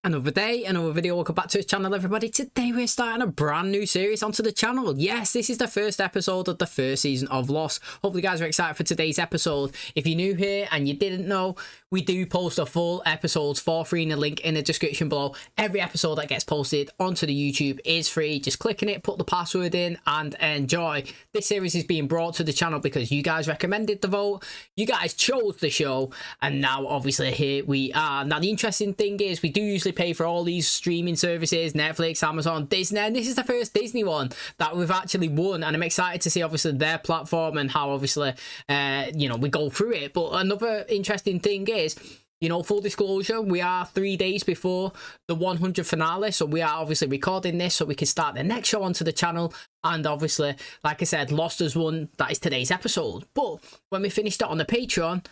Another day, another video. Welcome back to the channel, everybody. Today we're starting a brand new series onto the channel. Yes, this is the first episode of the first season of WHOS. Hopefully you guys are excited for today's episode. If you're new here and you didn't know, we do post a full episodes for free in the link in the description below. Every episode that gets posted onto the YouTube is free. Just click on it, put the password in and enjoy. This series is being brought to the channel because you guys recommended the vote. You guys chose the show and now obviously here we are. Now the interesting thing is we do usually pay for all these streaming services, Netflix, Amazon, Disney, and this is the first Disney one that we've actually won, and I'm excited to see obviously their platform and how obviously we go through it. But another interesting thing is, full disclosure, we are 3 days before the 100 finale, so we are obviously recording this so we can start the next show onto the channel. And obviously, like I said, Lost has won. That is today's episode. But when we finished it on the Patreon,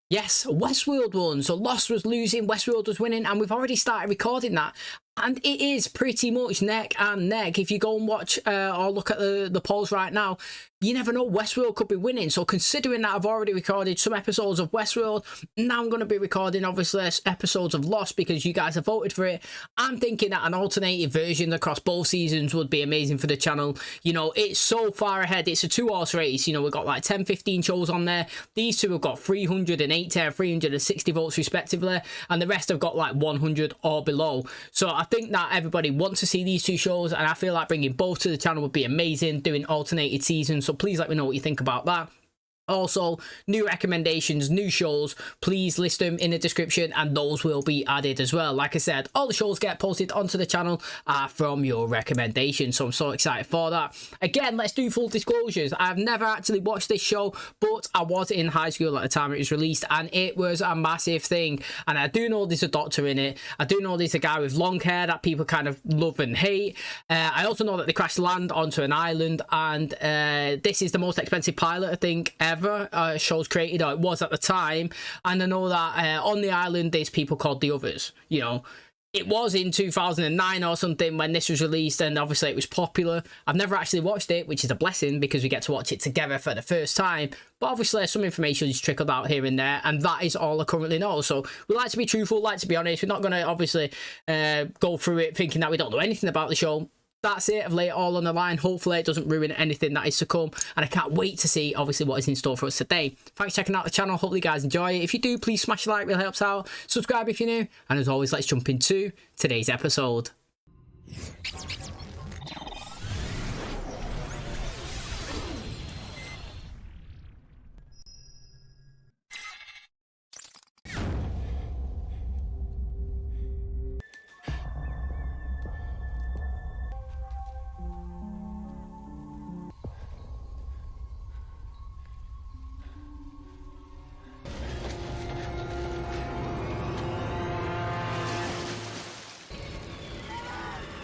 yes, Westworld won. So Lost was losing, Westworld was winning, and we've already started recording that. And it is pretty much neck and neck. If you go and watch or look at the polls right now, you never know, Westworld could be winning. So considering that I've already recorded some episodes of Westworld, now I'm going to be recording obviously episodes of Lost because you guys have voted for it. I'm thinking that an alternative version across both seasons would be amazing for the channel. It's so far ahead. It's a 2-horse race. We've got like 10, 15 shows on there. These two have got 380 and 360 votes respectively, and the rest have got like 100 or below. So I think that everybody wants to see these two shows, and I feel like bringing both to the channel would be amazing, doing alternated seasons. So please let me know what you think about that. Also, new recommendations, new shows, please list them in the description and those will be added as well. Like I said, all the shows get posted onto the channel from your recommendations, so I'm so excited for that. Again, let's do full disclosures. I've never actually watched this show, but I was in high school at the time it was released and it was a massive thing. And I do know there's a doctor in it. I do know there's a guy with long hair that people kind of love and hate. I also know that they crash land onto an island, and this is the most expensive pilot I think ever shows created, or it was at the time. And I know that on the island there's people called the Others. It was in 2009 or something when this was released, and obviously it was popular. I've never actually watched it, which is a blessing because we get to watch it together for the first time. But obviously some information is trickled out here and there, and that is all I currently know. So we like to be truthful, like to be honest. We're not going to obviously go through it thinking that we don't know anything about the show. That's it. I've laid it all on the line. Hopefully it doesn't ruin anything that is to come, and I can't wait to see obviously what is in store for us today. Thanks for checking out the channel. Hopefully you guys enjoy it. If you do, please smash a like, really helps out. Subscribe if you're new, and as always, let's jump into today's episode.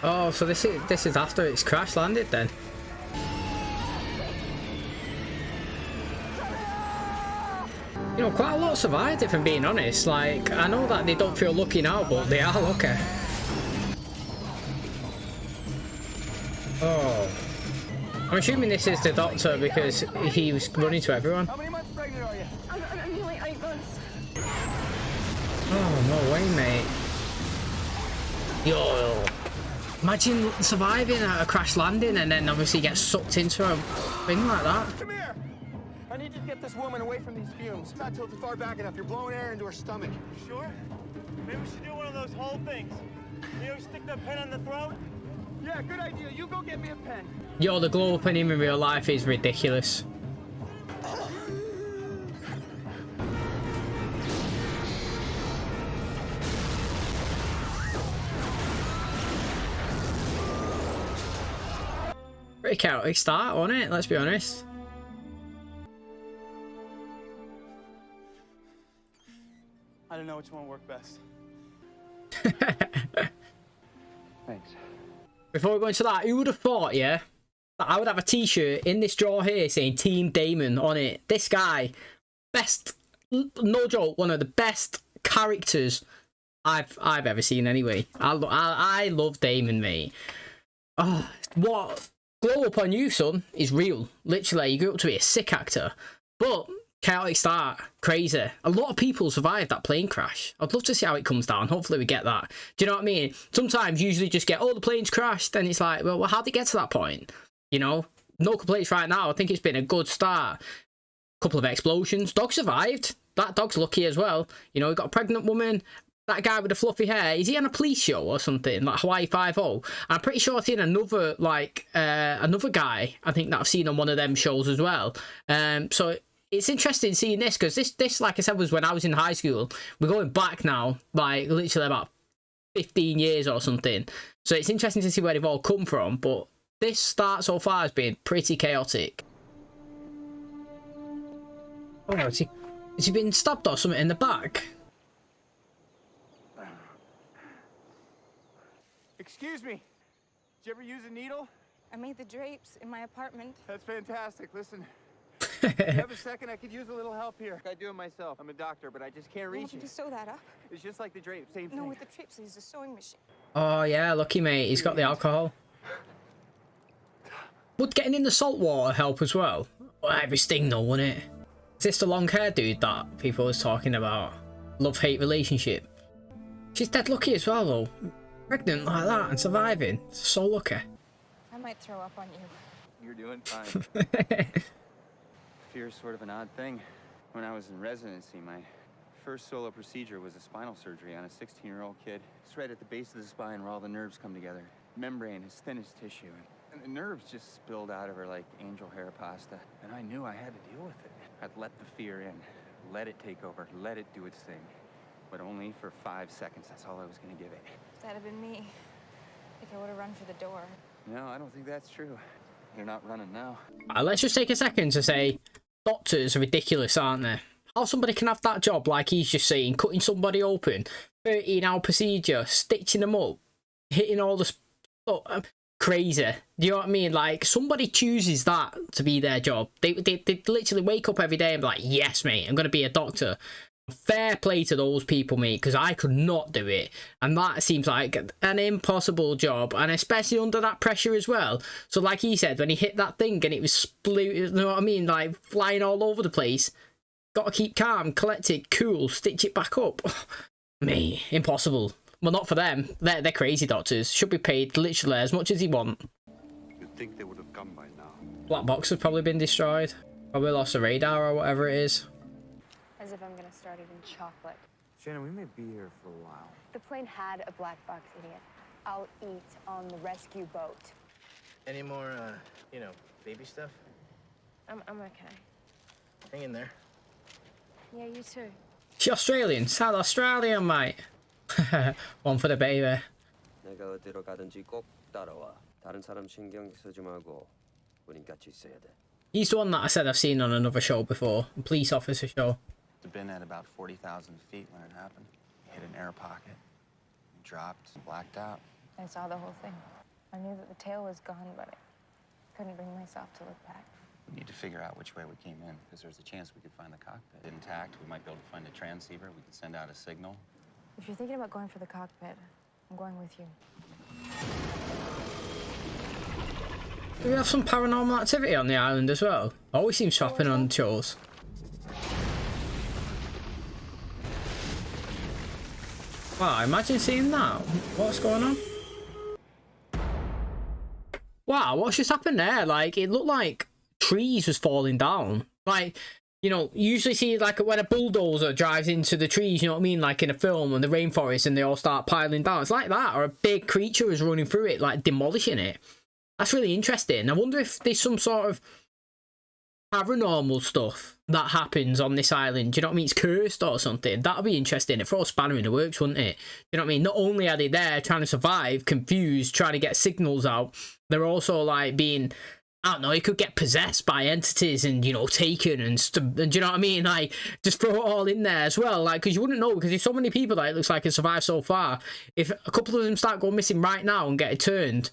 Oh, so this is after it's crash landed then. Quite a lot survived, if I'm being honest. Like, I know that they don't feel lucky now, but they are lucky. Oh. I'm assuming this is the doctor because he was running to everyone. How many months pregnant are you? I'm only 8 months. Oh, no way, mate. Yo. Imagine surviving a crash landing and then obviously get sucked into a thing like that. Come here! I need you to get this woman away from these fumes. Not tilted far back enough. You're blowing air into her stomach. Sure? Maybe we should do one of those whole things. You know, stick the pen on the throat? Yeah, good idea. You go get me a pen. Yo, the glow up in him in real life is ridiculous. Pretty chaotic start, wasn't it? Let's be honest. I don't know which one worked best. Thanks. Before we go into that, who would have thought, yeah, that I would have a t-shirt in this drawer here saying Team Damon on it? This guy, best, no joke, one of the best characters I've ever seen anyway. I love Damon, mate. Oh, what glow up on you, son, is real. Literally, you grew up to be a sick actor. But Chaotic start. Crazy. A lot of people survived that plane crash. I'd love to see how it comes down. Hopefully we get that. Do you know what I mean? Sometimes usually just get, oh, the plane's crashed. Then it's like, well, how'd it get to that point? You know? No complaints right now. I think it's been a good start. Couple of explosions. Dog survived. That dog's lucky as well. You know, we got a pregnant woman. That guy with the fluffy hair, is he on a police show or something like Hawaii 5-0? I'm pretty sure I've seen another another guy I think that I've seen on one of them shows as well. So it's interesting seeing this, because this like I said was when I was in high school. We're going back now, like literally about 15 years or something. So it's interesting to see where they've all come from. But this start so far has been pretty chaotic. Oh, has he been stabbed or something in the back? Excuse me. Did you ever use a needle? I made the drapes in my apartment. That's fantastic. Listen, if you have a second, I could use a little help here. I do it myself. I'm a doctor, but I just can't You reach want me it. to sew that up? It's just like the drape, same thing. No, with the drapes, I use a sewing machine. Oh yeah, lucky mate. He's got the alcohol. Would getting in the salt water help as well? Well, every sting though, wouldn't it? Is this the long hair dude that people was talking about? Love-hate relationship. She's dead lucky as well though. Pregnant like that and surviving. So lucky. I might throw up on you. You're doing fine. Fear's sort of an odd thing. When I was in residency, my first solo procedure was a spinal surgery on a 16-year-old kid. It's right at the base of the spine where all the nerves come together. Membrane as thin as tissue. And the nerves just spilled out of her like angel hair pasta. And I knew I had to deal with it. I'd let the fear in. Let it take over. Let it do its thing. But only for 5 seconds. That's all I was going to give it. If that had been me, I think I would have run for the door. No, I don't think that's true. They're not running now. Let's just take a second to say doctors are ridiculous, aren't they? How somebody can have that job, like he's just saying, cutting somebody open, 13-hour procedure, stitching them up, hitting all the stuff. Crazy. Do you know what I mean? Like, somebody chooses that to be their job. They literally wake up every day and be like, yes, mate, I'm going to be a doctor. Fair play to those people, mate, because I could not do it. And that seems like an impossible job, and especially under that pressure as well. So like he said, when he hit that thing and it was split, you know what I mean? Like, flying all over the place. Got to keep calm, collected, cool, stitch it back up. Mate, impossible. Well, not for them. They're crazy doctors. Should be paid literally as much as they want. You'd think they would have come by now. Black box has probably been destroyed. Probably lost the radar or whatever it is. As if I'm gonna start eating chocolate. Shannon, we may be here for a while. The plane had a black box, idiot. I'll eat on the rescue boat. Any more, you know, baby stuff? I'm okay. Hang in there. Yeah, you too. She's Australian. South Australian, mate. One for the baby. 내가 어디로 가든지 꼭 따라와. 다른 사람 신경 쓰지 말고 우린 같이 있어야 돼. He's the one that I said I've seen on another show before, a police officer show. I'd been at about 40,000 feet when it happened. Hit an air pocket. Dropped, blacked out. I saw the whole thing. I knew that the tail was gone, but I couldn't bring myself to look back. We need to figure out which way we came in, because there's a chance we could find the cockpit intact. We might be able to find a transceiver. We could send out a signal. If you're thinking about going for the cockpit, I'm going with you. Do we have some paranormal activity on the island as well? Always seems to happen on shows. Wow, imagine seeing that. What's going on? Wow, what's just happened there? Like, it looked like trees was falling down. Like, you know, you usually see like when a bulldozer drives into the trees, you know what I mean? Like in a film and the rainforest and they all start piling down. It's like that, or a big creature is running through it, like demolishing it. That's really interesting. I wonder if there's some sort of paranormal stuff that happens on this island. Do you know what I mean? It's cursed or something. That'll be interesting. It throws a spanner in the works, wouldn't it? You know what I mean? Not only are they there trying to survive, confused, trying to get signals out, they're also like being, I don't know, it could get possessed by entities and, you know, taken and do you know what I mean? Like, just throw it all in there as well. Like, because you wouldn't know, because there's so many people that it looks like have survived so far. If a couple of them start going missing right now and get turned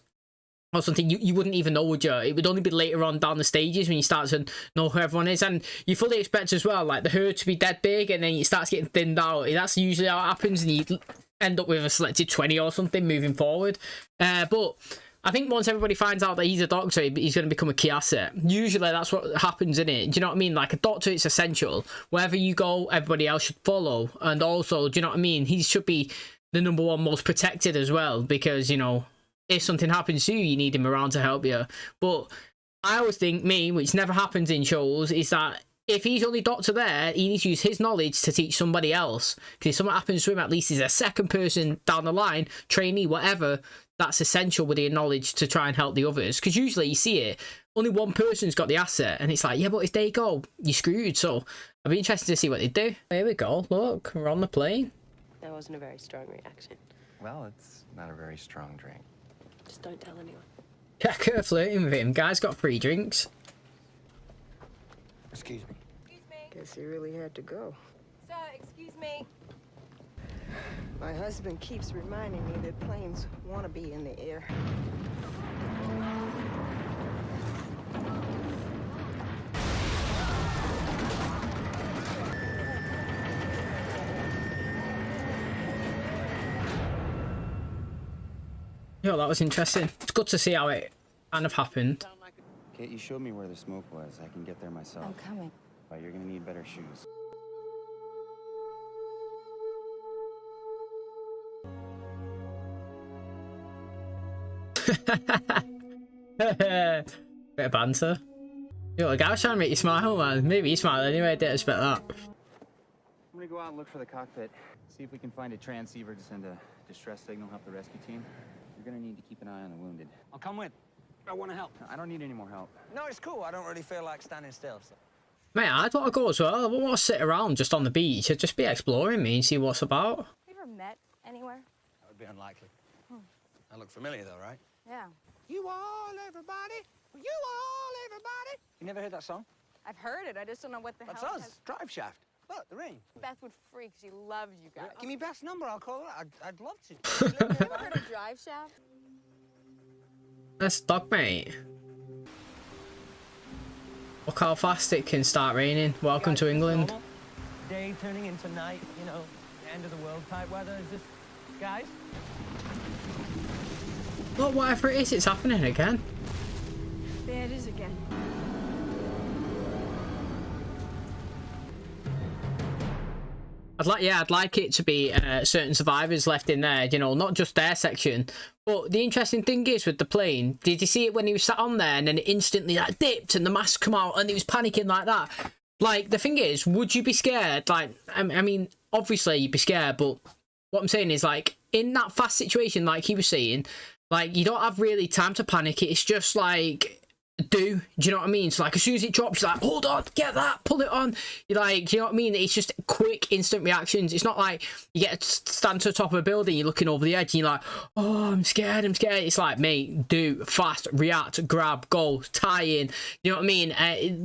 or something, you wouldn't even know, would you? It would only be later on down the stages when you start to know who everyone is. And you fully expect as well, like, the herd to be dead big and then it starts getting thinned out. That's usually how it happens, and you end up with a selected 20 or something moving forward. But I think once everybody finds out that he's a doctor, he's going to become a key asset. Usually that's what happens, in it. Do you know what I mean? Like, a doctor, it's essential. Wherever you go, everybody else should follow. And also, do you know what I mean? He should be the #1 most protected as well, because, you know, if something happens to you, you need him around to help you. But I always think, which never happens in shows, is that if he's only doctor there, he needs to use his knowledge to teach somebody else. Because if something happens to him, at least he's a second person down the line, trainee, whatever, that's essential with the knowledge to try and help the others. Because usually you see it, only one person's got the asset, and it's like, yeah, but if they go, you're screwed. So I'd be interested to see what they do. Here we go. Look, we're on the plane. That wasn't a very strong reaction. Well, it's not a very strong drink. Just don't tell anyone. Checker flirting with him. Guy's got free drinks. Excuse me. Excuse me. Guess he really had to go. Sir, excuse me. My husband keeps reminding me that planes want to be in the air. Yo, that was interesting. It's good to see how it kind of happened. Kate, you showed me where the smoke was. I can get there myself. I'm coming. But you're gonna need better shoes. Bit of banter. Yo, the guy was trying to make you smile, man. Maybe you smile anyway. I didn't expect that. I'm gonna go out and look for the cockpit. See if we can find a transceiver to send a distress signal, help the rescue team. You're gonna need to keep an eye on the wounded. I'll come with. I want to help. I don't need any more help. No, it's cool. I don't really feel like standing still. So. Mate, I'd want to go as well. I wouldn't want to sit around just on the beach. I'd just be exploring me and see what's about. Have you ever met anywhere? That would be unlikely. I look familiar, though, right? Yeah. You all, everybody. You all, everybody. You never heard that song? I've heard it. I just don't know what the That's hell it us. has. Drive Shaft. Look, the ring. Beth would freak. She loves you guys. Give me Beth's number. I'll call her. I'd love to. Have you ever heard of Drive Shaft? That's dog, mate. Look how fast it can start raining. Welcome to England. Day turning into night, you know, end of the world type weather. Is this, guys? Look, whatever it is, it's happening again. There it is again. I'd like it to be certain survivors left in there, you know, not just their section. But the interesting thing is with the plane, did you see it when he was sat on there and then it instantly like dipped and the mask come out and he was panicking like that? Like, the thing is, would you be scared? Like, I mean, obviously you'd be scared, but what I'm saying is, like, in that fast situation, like he was saying, like, you don't have really time to panic. It's just like, do you know what I mean? So, like, as soon as it drops, you're like, hold on, get that, pull it on. You're like, you know what I mean? It's just quick, instant reactions. It's not like you get to stand to the top of a building, you're looking over the edge, and you're like, oh, I'm scared. It's like, mate, do, fast, react, grab, go, tie in. You know what I mean?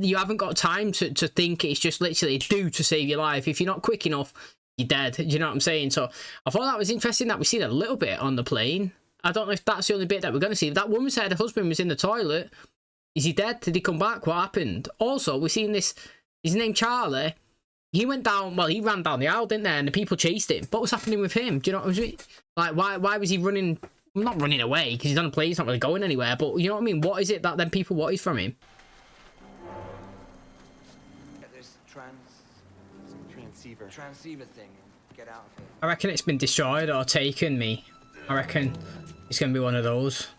You haven't got time to think. It's just literally do to save your life. If you're not quick enough, you're dead. You know what I'm saying? So I thought that was interesting that we see a little bit on the plane. I don't know if that's the only bit that we're going to see. That woman said her husband was in the toilet. Is he dead? Did he come back? What happened? Also, we've seen this, his name Charlie. He went down, well, he ran down the aisle, didn't they? And the people chased him. What was happening with him? Do you know what I mean? Like, why was he running? Well, not running away, because he's on a plane, he's not really going anywhere. But you know what I mean? What is it that then people wanted from him? Get this transceiver thing and get out of here. I reckon it's been destroyed or taken me. I reckon it's going to be one of those.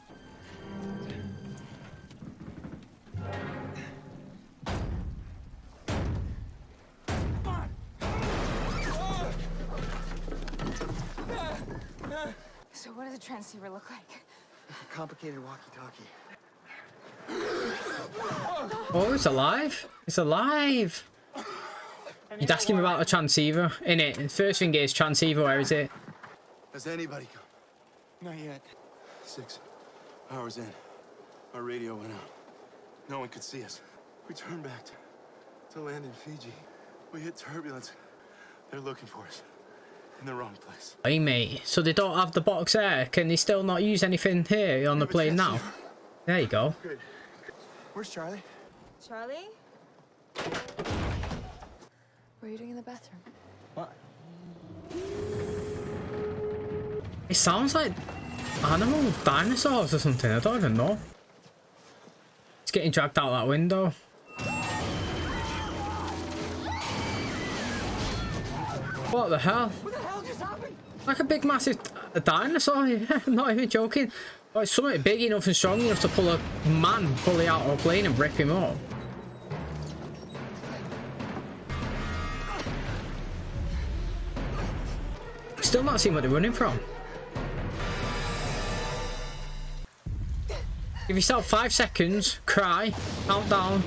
So what does a transceiver look like? A complicated walkie-talkie. Oh, it's alive. It's alive. He's asking about a transceiver, innit? The first thing is transceiver, where is it? Has anybody come? Not yet. 6 hours in, our radio went out. No one could see us. We turned back to land in Fiji. We hit turbulence. They're looking for us. In the wrong place. Hey, mate. So they don't have the box there. Can they still not use anything here on the plane now? There you go. Good. Where's Charlie? Charlie? What are you doing in the bathroom? What? It sounds like animal, dinosaurs or something. I don't even know. It's getting dragged out that window. What the hell? What the hell just happened? Like a big massive dinosaur. Yeah, I'm not even joking. Like something big enough and strong enough to pull a man fully out of a plane and rip him up. Still not seeing what they're running from. Give yourself 5 seconds, cry, count down,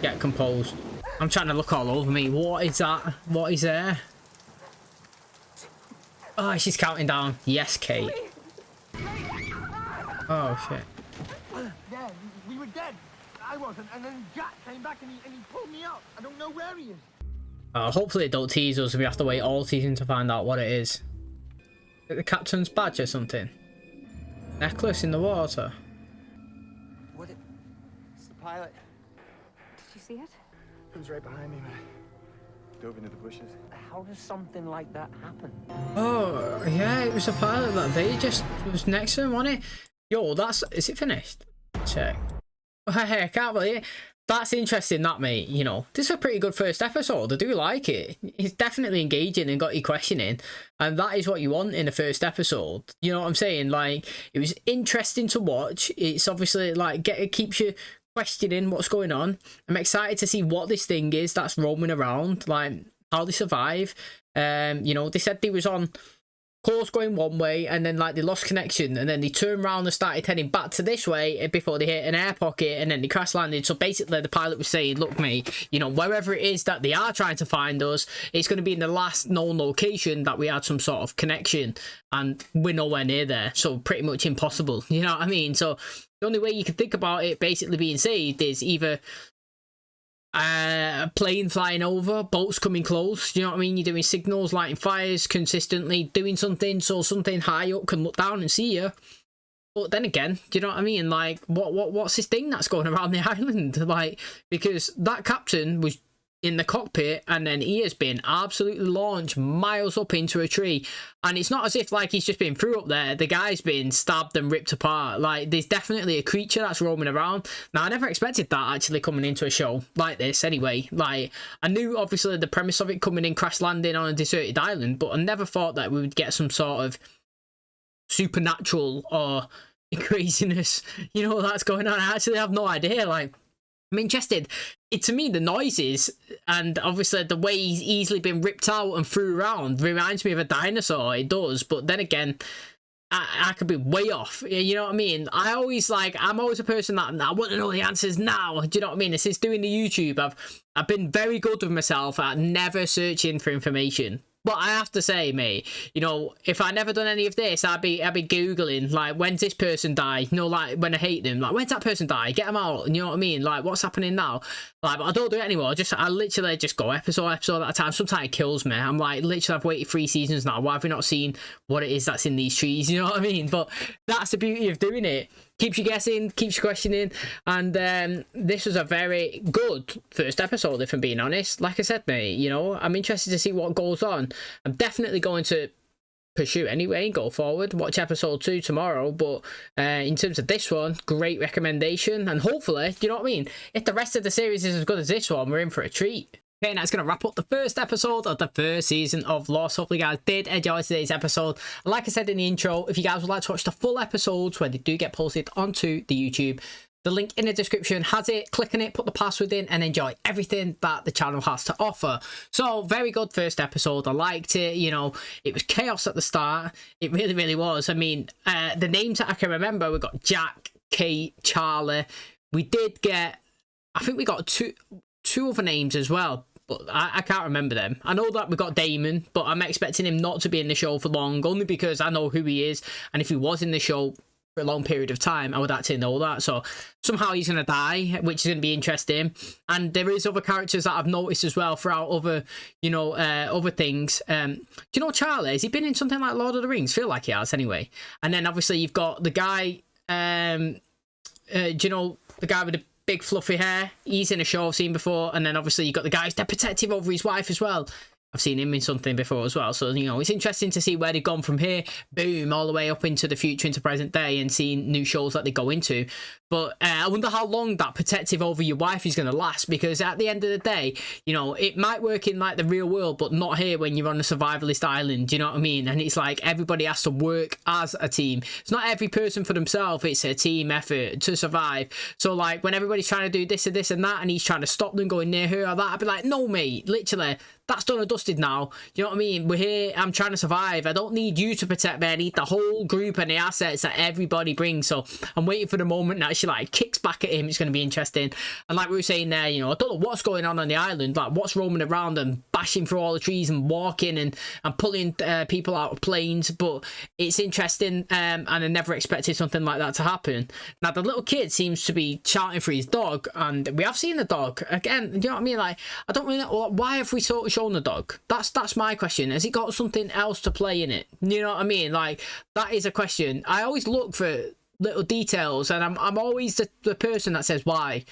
get composed. I'm trying to look all over me. What is that? What is there? Oh, she's counting down. Yes, Kate. Oh, shit. Yeah, we were dead. I wasn't, and then Jack came back and he pulled me out. I don't know where he is. Hopefully they don't tease us and we have to wait all season to find out what it is. Is it the captain's badge or something? Necklace in the water. What? It's the pilot. Did you see it? It was right behind me, man. Dove into the bushes. How does something like that happen? Oh, yeah, it was a pilot that they just was next to him, wasn't it? Yo, is it finished? Check. Hey, I can't believe it. That's interesting, that, mate. You know, this is a pretty good first episode. I do like it. It's definitely engaging and got you questioning. And that is what you want in the first episode. You know what I'm saying? Like, it was interesting to watch. It's obviously, like, it keeps you questioning what's going on. I'm excited to see what this thing is that's roaming around. Like, how they survive. You know, they said they was on course going one way and then like they lost connection and then they turned around and started heading back to this way before they hit an air pocket and then they crash landed. So basically the pilot was saying, look mate, you know, wherever it is that they are trying to find us, it's going to be in the last known location that we had some sort of connection and we're nowhere near there, so pretty much impossible, you know what I mean? So the only way you can think about it basically being saved is either a plane flying over, boats coming close, you know what I mean? You're doing signals, lighting fires consistently, doing something so something high up can look down and see you. But then again, do you know what I mean? Like, what's this thing that's going around the island? Like, because that captain was in the cockpit and then he has been absolutely launched miles up into a tree, and it's not as if like he's just been through up there. The guy's been stabbed and ripped apart. Like, there's definitely a creature that's roaming around. Now I never expected that actually coming into a show like this anyway. Like, I knew obviously the premise of it coming in, crash landing on a deserted island, but I never thought that we would get some sort of supernatural or craziness, you know, that's going on. I actually have no idea. Like, I'm interested. To me, the noises and obviously the way he's easily been ripped out and threw around reminds me of a dinosaur. It does, but then again, I could be way off. You know what I mean? I'm always a person that I want to know the answers now. Do you know what I mean? Since doing the YouTube, I've been very good with myself at never searching for information. But I have to say, mate, you know, if I never done any of this, I'd be Googling, like, when's this person die? You know, like, when I hate them, like, when's that person die? Get them out, you know what I mean? Like, what's happening now? Like, but I don't do it anymore. I literally just go episode at a time. Sometimes it kills me. I'm like, literally, I've waited 3 seasons now. Why have we not seen what it is that's in these trees? You know what I mean? But that's the beauty of doing it. Keeps you guessing, keeps you questioning, and this was a very good first episode, if I'm being honest. Like I said, mate, you know, I'm interested to see what goes on. I'm definitely going to pursue anyway, go forward, watch episode 2 tomorrow, but in terms of this one, great recommendation, and hopefully, you know what I mean, if the rest of the series is as good as this one, we're in for a treat. Okay, that's going to wrap up the first episode of the first season of Lost. Hopefully you guys did enjoy today's episode. Like I said in the intro, if you guys would like to watch the full episodes when they do get posted onto the YouTube, the link in the description has it. Click on it, put the password in, and enjoy everything that the channel has to offer. So, very good first episode. I liked it. You know, it was chaos at the start. It really, really was. I mean, the names that I can remember, we got Jack, Kate, Charlie. We did get, I think we got two other names as well. But I can't remember them. I know that we got Damon, but I'm expecting him not to be in the show for long, only because I know who he is. And if he was in the show for a long period of time, I would actually know that. So somehow he's going to die, which is going to be interesting. And there is other characters that I've noticed as well throughout other, you know, other things. Do you know Charlie? Has he been in something like Lord of the Rings? Feel like he has anyway. And then obviously you've got the guy, do you know the guy with the big fluffy hair? He's in a show I've seen before. And then obviously you've got the guy who's dead protective over his wife as well. I've seen him in something before as well. So, you know, it's interesting to see where they've gone from here, boom, all the way up into the future, into present day, and seeing new shows that they go into. But I wonder how long that protective over your wife is going to last, because at the end of the day, you know, it might work in like the real world, but not here when you're on a survivalist island, do you know what I mean? And it's like everybody has to work as a team. It's not every person for themselves, it's a team effort to survive. So like when everybody's trying to do this and this and that, and he's trying to stop them going near her or that, I'd be like, no mate, literally, that's done and dusted now. You know what I mean? We're here, I'm trying to survive. I don't need you to protect me. I need the whole group and the assets that everybody brings. So I'm waiting for the moment that she like kicks back at him. It's going to be interesting. And like we were saying there, you know, I don't know what's going on the island, like what's roaming around and bashing through all the trees and walking and pulling people out of planes. But it's interesting, and I never expected something like that to happen. Now the little kid seems to be shouting for his dog, and we have seen the dog again. You know what I mean? Like, I don't really know, why have we sort of shown the dog? That's my question. Has it got something else to play in it? You know what I mean? Like, that is a question. I always look for little details, and I'm always the person that says why.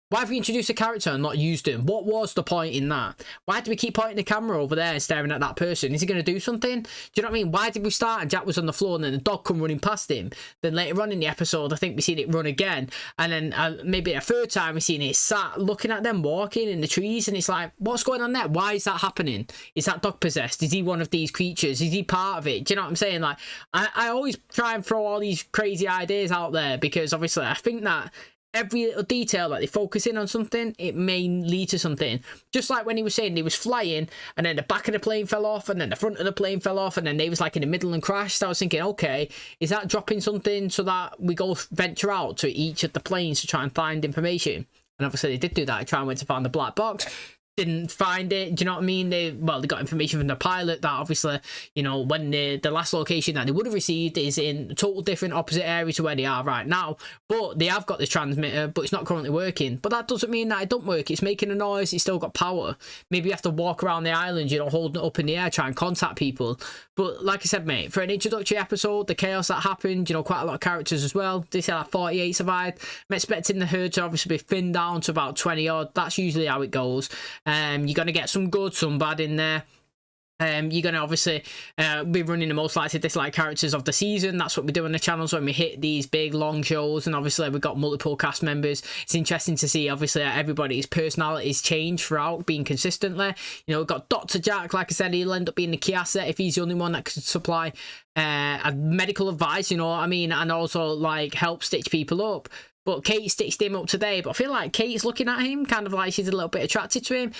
Why have we introduced a character and not used him? What was the point in that? Why do we keep pointing the camera over there and staring at that person? Is he going to do something? Do you know what I mean? Why did we start and Jack was on the floor and then the dog come running past him? Then later on in the episode, I think we seen it run again. And then maybe a third time we seen it sat looking at them walking in the trees. And it's like, what's going on there? Why is that happening? Is that dog possessed? Is he one of these creatures? Is he part of it? Do you know what I'm saying? Like, I always try and throw all these crazy ideas out there, because obviously I think that every little detail that they focus in on something, it may lead to something. Just like when he was saying he was flying and then the back of the plane fell off and then the front of the plane fell off and then they was like in the middle and crashed. I was thinking, okay, is that dropping something so that we go venture out to each of the planes to try and find information? And obviously they did do that. I tried and went to find the black box. Didn't find it. Do you know what I mean? They got information from the pilot that obviously, you know, when the last location that they would have received is in a total different opposite area to where they are right now. But they have got this transmitter, but it's not currently working. But that doesn't mean that it don't work. It's making a noise. It's still got power. Maybe you have to walk around the island, you know, holding it up in the air, try and contact people. But like I said, mate, for an introductory episode, the chaos that happened, you know, quite a lot of characters as well. They said like 48 survived. I'm expecting the herd to obviously be thinned down to about 20 odd. That's usually how it goes. You're going to get some good, some bad in there. You're going to obviously be running the most likely dislike characters of the season. That's what we do on the channels when we hit these big long shows, and obviously we've got multiple cast members. It's interesting to see obviously everybody's personalities change throughout, being consistently. You know, we've got Dr. Jack, like I said, he'll end up being the key asset if he's the only one that could supply medical advice, you know what I mean, and also like help stitch people up. But Kate stitched him up today, but I feel like Kate's looking at him kind of like she's a little bit attracted to him.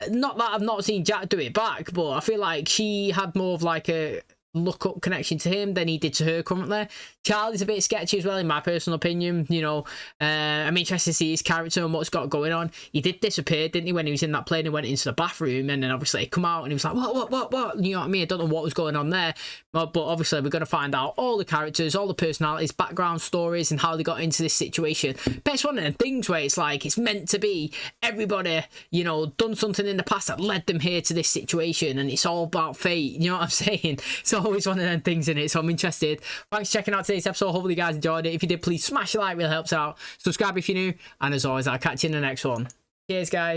Not that I've not seen Jack do it back, but I feel like she had more of like a look-up connection to him than he did to her currently. Charlie's a bit sketchy as well, in my personal opinion. You know, I'm interested to see his character and what's got going on. He did disappear, didn't he, when he was in that plane and went into the bathroom, and then obviously he come out and he was like, what? You know what I mean? I don't know what was going on there. But obviously we're going to find out all the characters, all the personalities, background stories, and how they got into this situation. But it's one of the things where it's like, it's meant to be everybody, you know, done something in the past that led them here to this situation, and it's all about fate. You know what I'm saying? So always one of them things in it, so I'm interested. Thanks for checking out today's episode. Hopefully you guys enjoyed it. If you did, please smash a like, really helps out. Subscribe if you're new, and as always, I'll catch you in the next one. Cheers, guys.